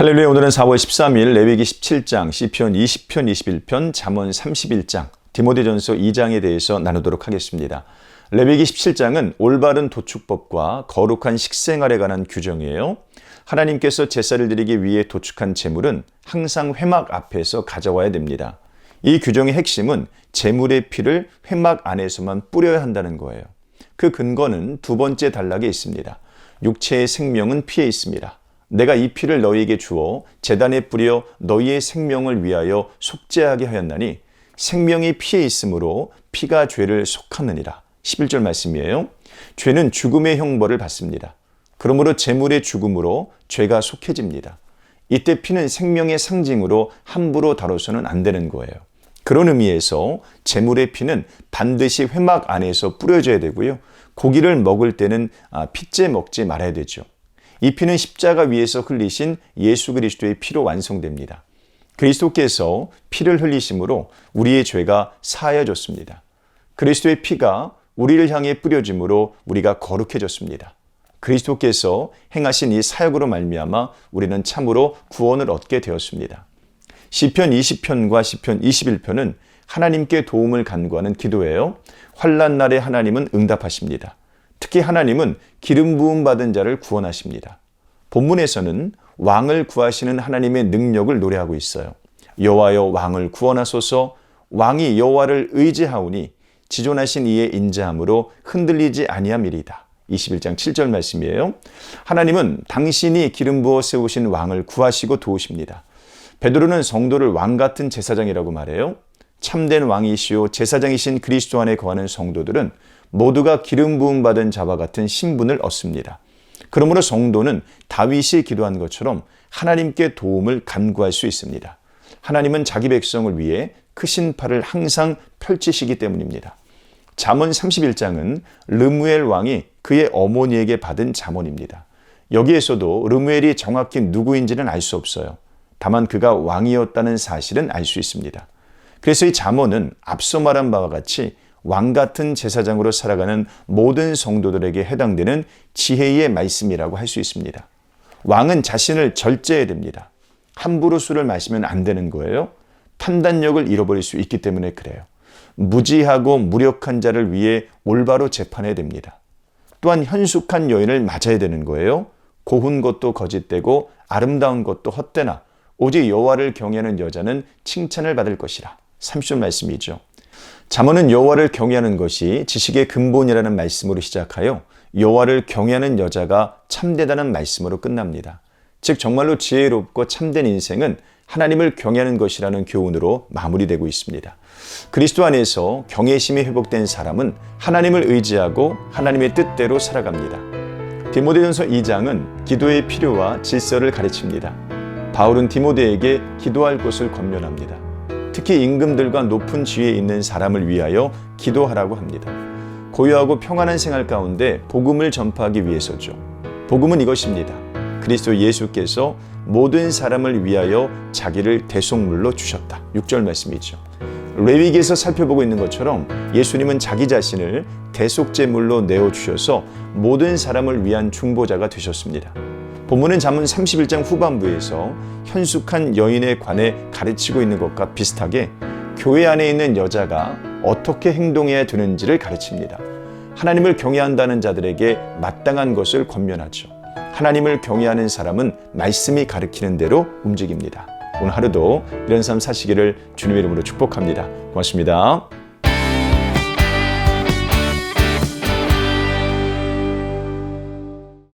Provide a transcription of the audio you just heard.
할렐루야. 오늘은 4월 13일 레위기 17장, 시편 20편, 21편, 잠언 31장, 디모데전서 2장에 대해서 나누도록 하겠습니다. 레위기 17장은 올바른 도축법과 거룩한 식생활에 관한 규정이에요. 하나님께서 제사를 드리기 위해 도축한 제물은 항상 회막 앞에서 가져와야 됩니다. 이 규정의 핵심은 제물의 피를 회막 안에서만 뿌려야 한다는 거예요. 그 근거는 두 번째 단락에 있습니다. 육체의 생명은 피에 있습니다. 내가 이 피를 너희에게 주어 제단에 뿌려 너희의 생명을 위하여 속죄하게 하였나니 생명이 피에 있으므로 피가 죄를 속하느니라. 11절 말씀이에요. 죄는 죽음의 형벌을 받습니다. 그러므로 제물의 죽음으로 죄가 속해집니다. 이때 피는 생명의 상징으로 함부로 다뤄서는 안 되는 거예요. 그런 의미에서 제물의 피는 반드시 회막 안에서 뿌려져야 되고요. 고기를 먹을 때는 핏째 먹지 말아야 되죠. 이 피는 십자가 위에서 흘리신 예수 그리스도의 피로 완성됩니다. 그리스도께서 피를 흘리심으로 우리의 죄가 사하여졌습니다. 그리스도의 피가 우리를 향해 뿌려짐으로 우리가 거룩해졌습니다. 그리스도께서 행하신 이 사역으로 말미암아 우리는 참으로 구원을 얻게 되었습니다. 시편 20편과 시편 21편은 하나님께 도움을 간구하는 기도예요. 환난 날에 하나님은 응답하십니다. 특히 하나님은 기름 부음 받은 자를 구원하십니다. 본문에서는 왕을 구하시는 하나님의 능력을 노래하고 있어요. 여호와여 왕을 구원하소서. 왕이 여호와를 의지하오니 지존하신 이의 인자함으로 흔들리지 아니함이리이다. 21장 7절 말씀이에요. 하나님은 당신이 기름 부어 세우신 왕을 구하시고 도우십니다. 베드로는 성도를 왕 같은 제사장이라고 말해요. 참된 왕이시오 제사장이신 그리스도 안에 거하는 성도들은 모두가 기름 부음 받은 자와 같은 신분을 얻습니다. 그러므로 성도는 다윗이 기도한 것처럼 하나님께 도움을 간구할 수 있습니다. 하나님은 자기 백성을 위해 크신 팔을 항상 펼치시기 때문입니다. 잠언 31장은 르무엘 왕이 그의 어머니에게 받은 잠언입니다. 여기에서도 르무엘이 정확히 누구인지는 알 수 없어요. 다만 그가 왕이었다는 사실은 알 수 있습니다. 그래서 이 잠언은 앞서 말한 바와 같이 왕 같은 제사장으로 살아가는 모든 성도들에게 해당되는 지혜의 말씀이라고 할 수 있습니다. 왕은 자신을 절제해야 됩니다. 함부로 술을 마시면 안 되는 거예요. 판단력을 잃어버릴 수 있기 때문에 그래요. 무지하고 무력한 자를 위해 올바로 재판해야 됩니다. 또한 현숙한 여인을 맞아야 되는 거예요. 고운 것도 거짓되고 아름다운 것도 헛되나 오직 여호와를 경외하는 여자는 칭찬을 받을 것이라. 30절 말씀이죠. 잠언은 여호와를 경외하는 것이 지식의 근본이라는 말씀으로 시작하여 여호와를 경외하는 여자가 참되다는 말씀으로 끝납니다. 즉 정말로 지혜롭고 참된 인생은 하나님을 경외하는 것이라는 교훈으로 마무리되고 있습니다. 그리스도 안에서 경외심이 회복된 사람은 하나님을 의지하고 하나님의 뜻대로 살아갑니다. 디모데전서 2장은 기도의 필요와 질서를 가르칩니다. 바울은 디모데에게 기도할 것을 권면합니다. 특히 임금들과 높은 지위에 있는 사람을 위하여 기도하라고 합니다. 고요하고 평안한 생활 가운데 복음을 전파하기 위해서죠. 복음은 이것입니다. 그리스도 예수께서 모든 사람을 위하여 자기를 대속물로 주셨다. 6절 말씀이죠. 레위기에서 살펴보고 있는 것처럼 예수님은 자기 자신을 대속제물로 내어주셔서 모든 사람을 위한 중보자가 되셨습니다. 본문은 잠언 31장 후반부에서 현숙한 여인에 관해 가르치고 있는 것과 비슷하게 교회 안에 있는 여자가 어떻게 행동해야 되는지를 가르칩니다. 하나님을 경외한다는 자들에게 마땅한 것을 권면하죠. 하나님을 경외하는 사람은 말씀이 가르치는 대로 움직입니다. 오늘 하루도 이런 삶 사시기를 주님의 이름으로 축복합니다. 고맙습니다.